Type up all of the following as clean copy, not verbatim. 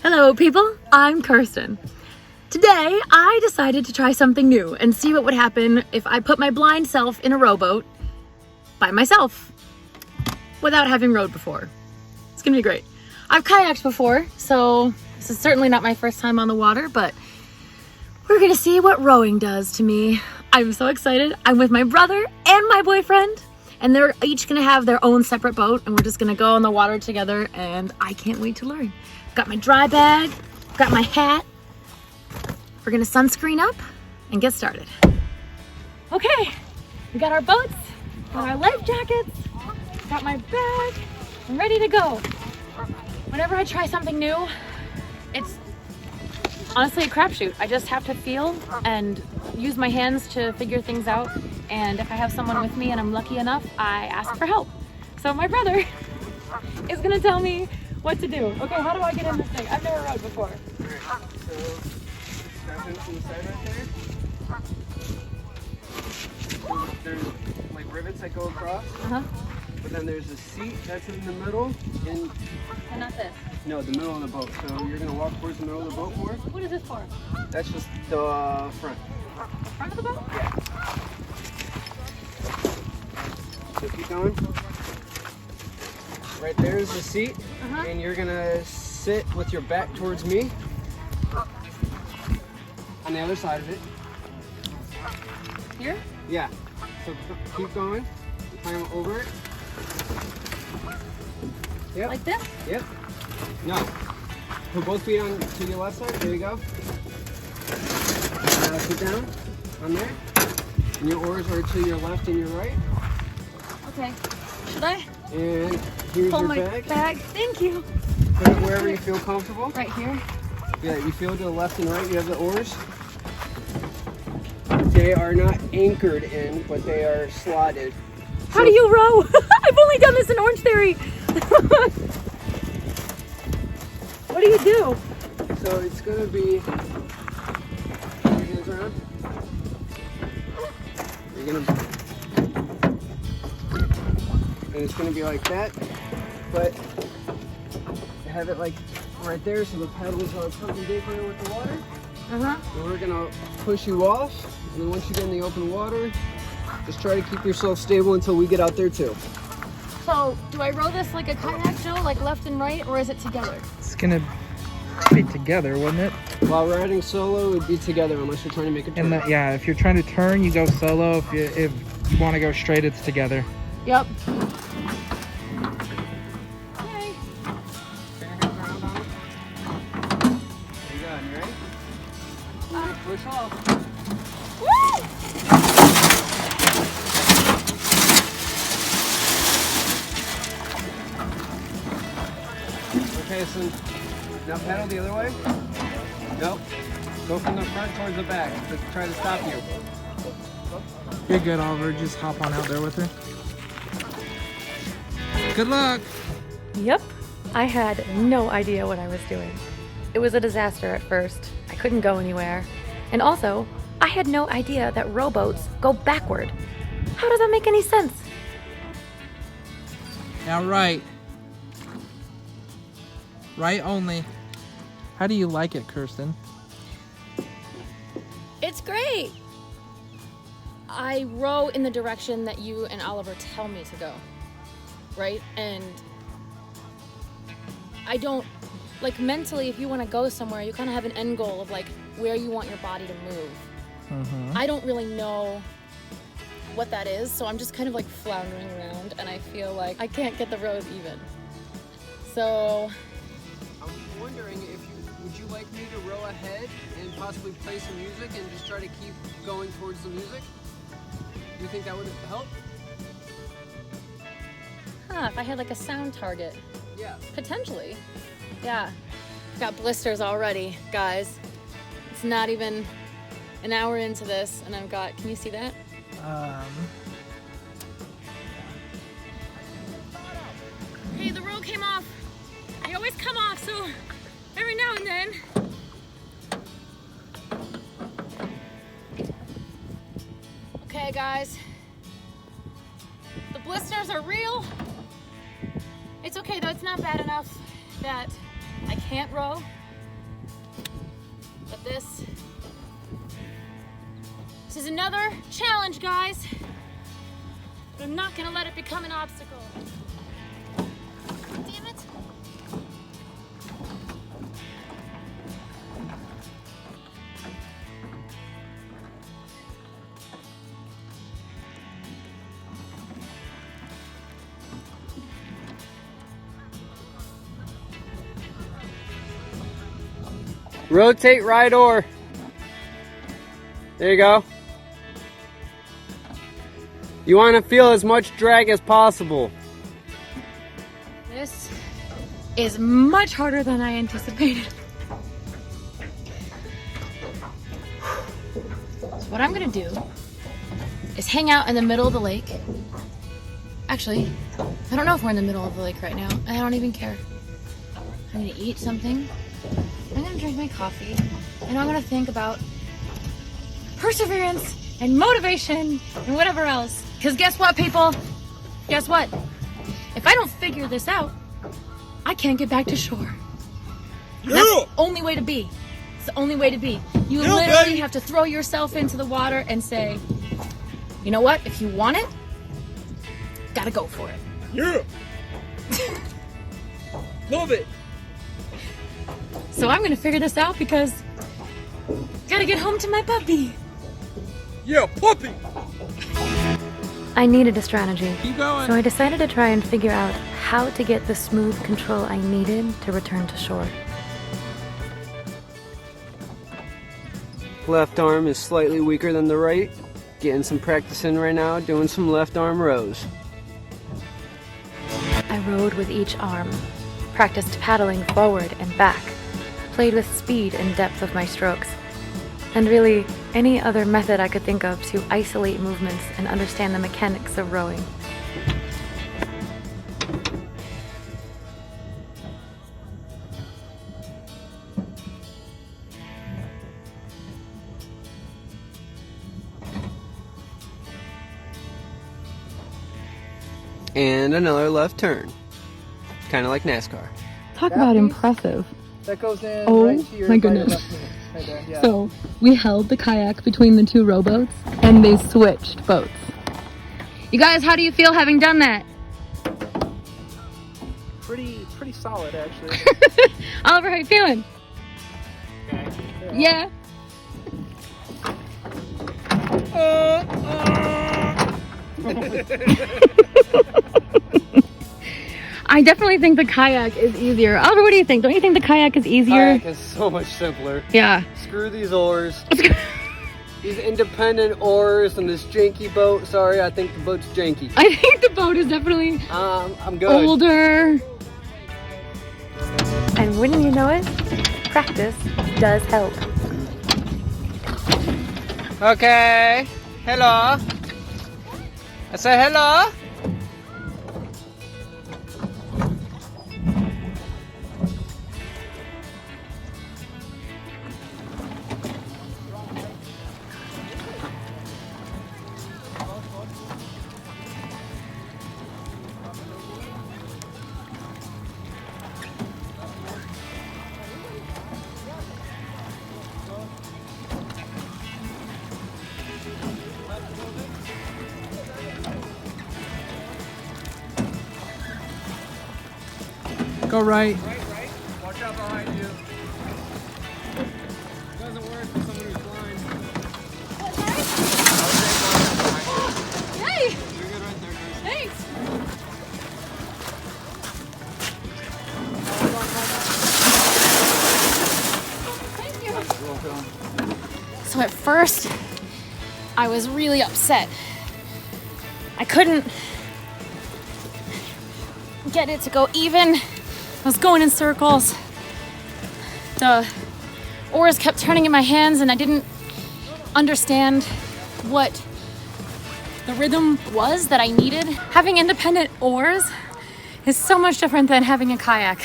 Hello people, I'm Kirsten. Today I decided to try something new and see what would happen if I put my blind self in a rowboat by myself without having rowed before. It's gonna be great. I've kayaked before, so this is certainly not my first time on the water, but we're gonna see what rowing does to me. I'm so excited. I'm with my brother and my boyfriend, and they're each gonna have their own separate boat, and we're just gonna go on the water together, and I can't wait to learn. Got my dry bag, got my hat. We're gonna sunscreen up and get started. Okay, we got our boats, got our life jackets, got my bag, I'm ready to go. Whenever I try something new, it's honestly a crapshoot. I just have to feel and use my hands to figure things out. And if I have someone with me and I'm lucky enough, I ask for help. So my brother is gonna tell me what to do. Okay, how do I get in this thing? I've never rowed before. Alright, so strap into the side right there. There's like rivets that go across. But then there's a seat that's in the middle. And not this? No, the middle of the boat. So you're gonna walk towards the middle of the boat more. What is this for? That's just the front. The front of the boat? Yeah. So keep going. Right there is the seat, and you're gonna sit with your back towards me on the other side of it. Here? Yeah. So keep going. Climb over it. Yep. Like this? Yep. No. Put both feet on to your left side. There you go. Sit down on there. And your oars are to your left and your right. Okay. Should I? And here's Hold your my bag. Thank you. Put it wherever you feel comfortable. Right here? Yeah, you feel to the left and right. You have the oars. They are not anchored in, but they are slotted. How do you row? I've only done this in Orange Theory. What do you do? So it's gonna be. Put your hands around. You're gonna. And it's gonna be like that, but have it like right there so the paddles are perpendicular with the water. And we're gonna push you off, and then once you get in the open water, just try to keep yourself stable until we get out there too. So, do I row this like a kayak, Joe, like left and right, or is it together? It's gonna be together, wouldn't it? While riding solo, it would be together unless you're trying to make a turn. And yeah, if you're trying to turn, you go solo. If you want to go straight, it's together. Yep. Push off. Woo! Okay, so now paddle the other way. Nope. Go from the front towards the back to try to stop you. You're good, Oliver. Just hop on out there with her. Good luck. Yep. I had no idea what I was doing. It was a disaster at first. I couldn't go anywhere. And also, I had no idea that rowboats go backward. How does that make any sense? Now right. Right only. How do you like it, Kirsten? It's great. I row in the direction that you and Oliver tell me to go, right? And I don't, like mentally, if you want to go somewhere, you kind of have an end goal of like where you want your body to move. I don't really know what that is, so I'm just kind of like floundering around, and I feel like I can't get the rows even. So I'm wondering if would you like me to row ahead and possibly play some music and just try to keep going towards the music? Do you think that would help? if I had like a sound target, Yeah. potentially. Yeah, got blisters already, guys. It's not even an hour into this, and I've got, can you see that? Hey, the roll came off. They always come off, so every now and then. Okay, guys. The blisters are real. It's okay though, it's not bad enough that I can't row. But this is another challenge, guys. But I'm not gonna let it become an obstacle. Damn it. Rotate right oar. There you go. You want to feel as much drag as possible. This is much harder than I anticipated. So what I'm gonna do is hang out in the middle of the lake. Actually, I don't know if we're in the middle of the lake right now. I don't even care. I'm gonna eat something. I'm gonna drink my coffee, and I'm gonna think about perseverance and motivation and whatever else. Because guess what, people? Guess what? If I don't figure this out, I can't get back to shore. That's the only way to be. It's the only way to be. You literally have to throw yourself into the water and say, you know what? If you want it, gotta go for it. Yeah. Love it. So I'm gonna figure this out because gotta get home to my puppy. Yeah, puppy. I needed a strategy, Keep going. so I decided to try and figure out how to get the smooth control I needed to return to shore. Left arm is slightly weaker than the right. Getting some practice in right now, doing some left arm rows. I rowed with each arm, practiced paddling forward and back, played with speed and depth of my strokes, and really any other method I could think of to isolate movements and understand the mechanics of rowing. And another left turn. Kind of like NASCAR. Talk That about piece? impressive. That goes in Oh, right to your my right or goodness. left hand. Right there, yeah. So we held the kayak between the two rowboats and they switched boats. You guys, how do you feel having done that? Pretty solid, actually. Oliver, how you feeling? Okay. Yeah. I definitely think the kayak is easier. Oliver, what do you think? Don't you think the kayak is easier? Kayak is so much simpler. Yeah. Screw these oars. These independent oars and this janky boat. Sorry, I think the boat's janky. I think the boat is definitely I'm good. older. And wouldn't you know it, practice does help. Okay. Hello. I say hello. Go right. Right. Watch out behind you. Doesn't work for someone who's blind. Hey, You're good right there, Kirsten. thanks. Thank you. You're welcome. So at first, I was really upset. I couldn't get it to go even. I was going in circles. The oars kept turning in my hands and I didn't understand what the rhythm was that I needed. Having independent oars is so much different than having a kayak.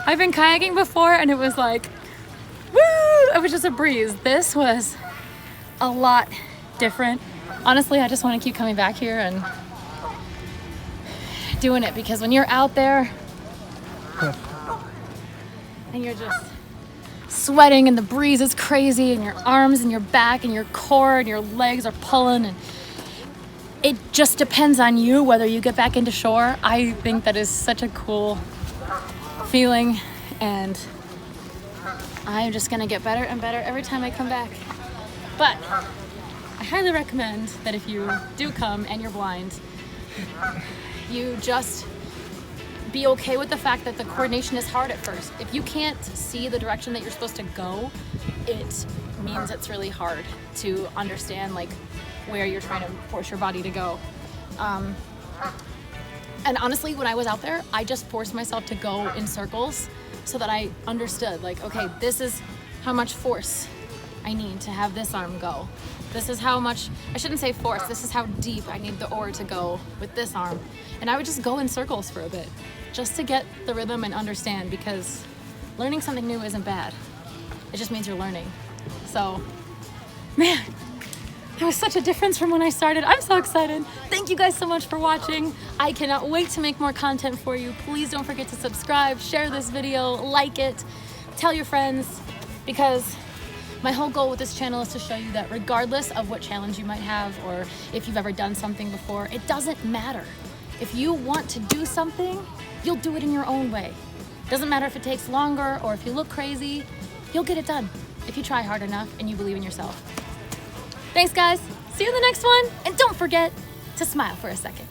I've been kayaking before and it was like, woo! It was just a breeze. This was a lot different. Honestly, I just want to keep coming back here and doing it because when you're out there and you're just sweating and the breeze is crazy and your arms and your back and your core and your legs are pulling, and it just depends on you whether you get back into shore. I think that is such a cool feeling, and I'm just gonna get better and better every time I come back. But I highly recommend that if you do come and you're blind, you just be okay with the fact that the coordination is hard at first. If you can't see the direction that you're supposed to go, it means it's really hard to understand like where you're trying to force your body to go. And honestly, when I was out there, I just forced myself to go in circles so that I understood, like, okay, this is how much force I need to have this arm go. This is how much, I shouldn't say force, this is how deep I need the oar to go with this arm. And I would just go in circles for a bit, just to get the rhythm and understand, because learning something new isn't bad. It just means you're learning. So, man, that was such a difference from when I started. I'm so excited. Thank you guys so much for watching. I cannot wait to make more content for you. Please don't forget to subscribe, share this video, like it, tell your friends, because my whole goal with this channel is to show you that regardless of what challenge you might have or if you've ever done something before, it doesn't matter. If you want to do something, you'll do it in your own way. Doesn't matter if it takes longer or if you look crazy, you'll get it done if you try hard enough and you believe in yourself. Thanks guys, see you in the next one, and don't forget to smile for a second.